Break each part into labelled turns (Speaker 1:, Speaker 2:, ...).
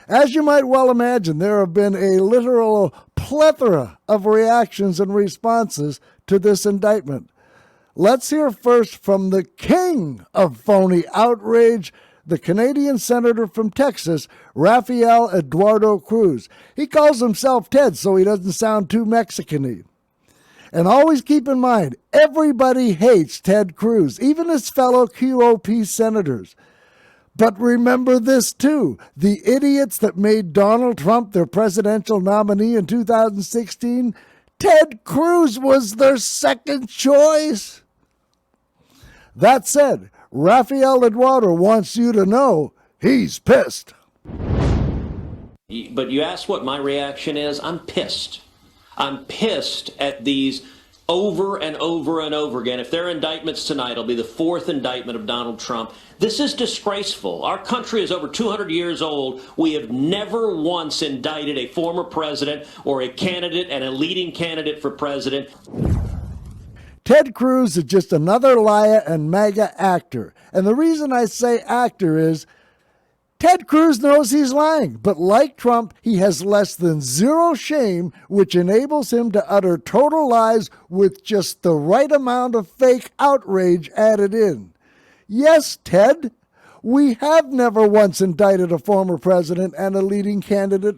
Speaker 1: As you might well imagine, there have been a literal plethora of reactions and responses to this indictment. Let's hear first from the king of phony outrage, the Canadian senator from Texas, Rafael Eduardo Cruz. He calls himself Ted so he doesn't sound too Mexican-y. And always keep in mind, everybody hates Ted Cruz, even his fellow QOP senators. But remember this too, the idiots that made Donald Trump their presidential nominee in 2016, Ted Cruz was their second choice. That said, Rafael Eduardo wants you to know he's pissed.
Speaker 2: But you asked what my reaction is. I'm pissed. I'm pissed at these over and over and over again. If there are indictments tonight, it'll be the fourth indictment of Donald Trump. This is disgraceful. Our country is over 200 years old. We have never once indicted a former president or a candidate and a leading candidate for president.
Speaker 1: Ted Cruz is just another liar and MAGA actor. And the reason I say actor is Ted Cruz knows he's lying, but like Trump, he has less than zero shame, which enables him to utter total lies with just the right amount of fake outrage added in. Yes, Ted, we have never once indicted a former president and a leading candidate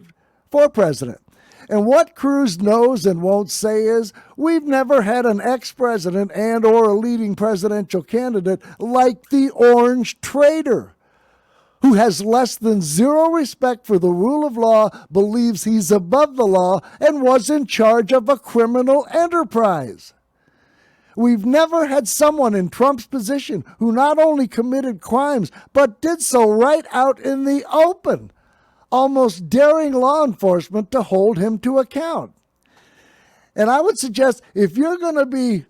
Speaker 1: for president. And what Cruz knows and won't say is we've never had an ex-president and or a leading presidential candidate like the Orange Trader, who has less than zero respect for the rule of law, believes he's above the law, and was in charge of a criminal enterprise. We've never had someone in Trump's position who not only committed crimes, but did so right out in the open, almost daring law enforcement to hold him to account. And I would suggest if you're going to be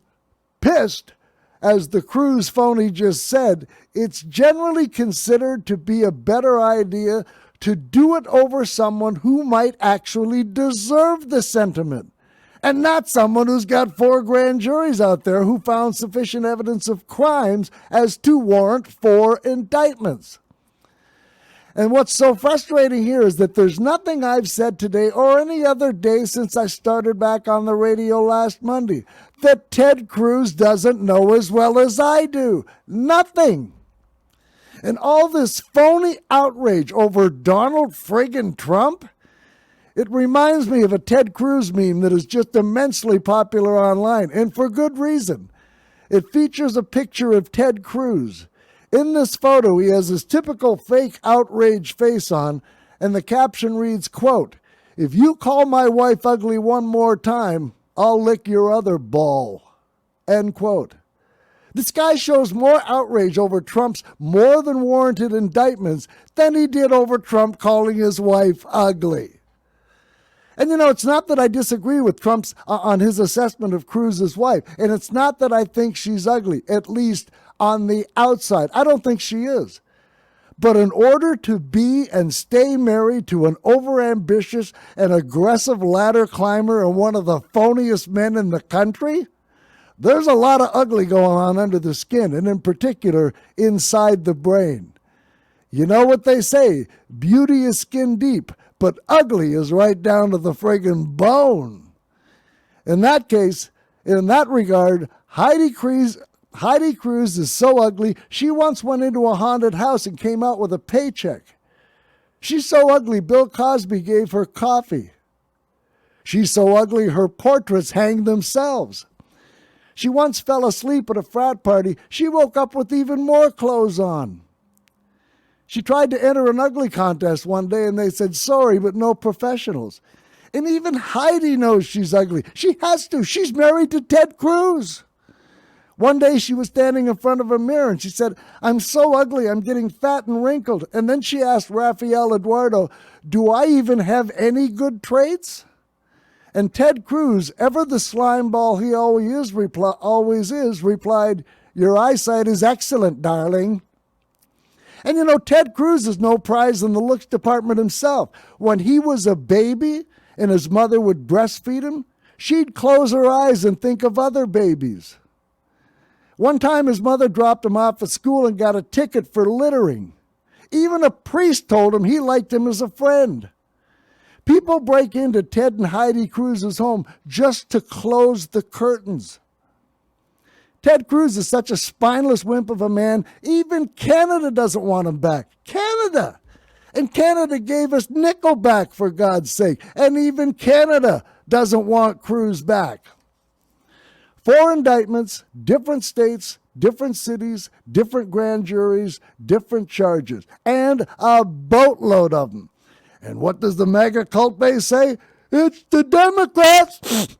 Speaker 1: pissed, as the Cruz phony just said, it's generally considered to be a better idea to do it over someone who might actually deserve the sentiment, and not someone who's got 4 grand juries out there who found sufficient evidence of crimes as to warrant 4 indictments. And what's so frustrating here is that there's nothing I've said today or any other day since I started back on the radio last Monday that Ted Cruz doesn't know as well as I do. Nothing. And all this phony outrage over Donald friggin' Trump, it reminds me of a Ted Cruz meme that is just immensely popular online, and for good reason. It features a picture of Ted Cruz. In this photo, he has his typical fake outrage face on, and the caption reads, quote, "If you call my wife ugly one more time, I'll lick your other ball," end quote. This guy shows more outrage over Trump's more than warranted indictments than he did over Trump calling his wife ugly. And it's not that I disagree with Trump's on his assessment of Cruz's wife, and it's not that I think she's ugly, at least on the outside. I don't think she is. But in order to be and stay married to an overambitious and aggressive ladder climber and one of the phoniest men in the country, there's a lot of ugly going on under the skin, and in particular, inside the brain. You know what they say, beauty is skin deep, but ugly is right down to the friggin' bone. In that case, in that regard, Heidi Cruz is so ugly, she once went into a haunted house and came out with a paycheck. She's so ugly, Bill Cosby gave her coffee. She's so ugly, her portraits hang themselves. She once fell asleep at a frat party. She woke up with even more clothes on. She tried to enter an ugly contest one day and they said, sorry, but no professionals. And even Heidi knows she's ugly. She has to. She's married to Ted Cruz. One day she was standing in front of a mirror and she said, I'm so ugly, I'm getting fat and wrinkled. And then she asked Rafael Eduardo, do I even have any good traits? And Ted Cruz, ever the slime ball he always is, replied, your eyesight is excellent, darling. And Ted Cruz is no prize in the looks department himself. When he was a baby and his mother would breastfeed him, she'd close her eyes and think of other babies. One time his mother dropped him off at school and got a ticket for littering. Even a priest told him he liked him as a friend. People break into Ted and Heidi Cruz's home just to close the curtains. Ted Cruz is such a spineless wimp of a man, even Canada doesn't want him back. Canada! And Canada gave us Nickelback, for God's sake. And even Canada doesn't want Cruz back. 4 indictments, different states, different cities, different grand juries, different charges, and a boatload of them. And what does the MAGA cult base say? It's the Democrats!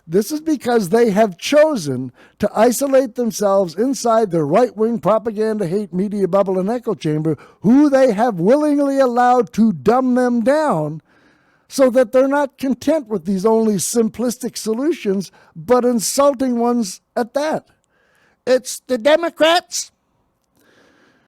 Speaker 1: This is because they have chosen to isolate themselves inside their right-wing propaganda hate media bubble and echo chamber, who they have willingly allowed to dumb them down so that they're not content with these only simplistic solutions, but insulting ones at that. It's the Democrats.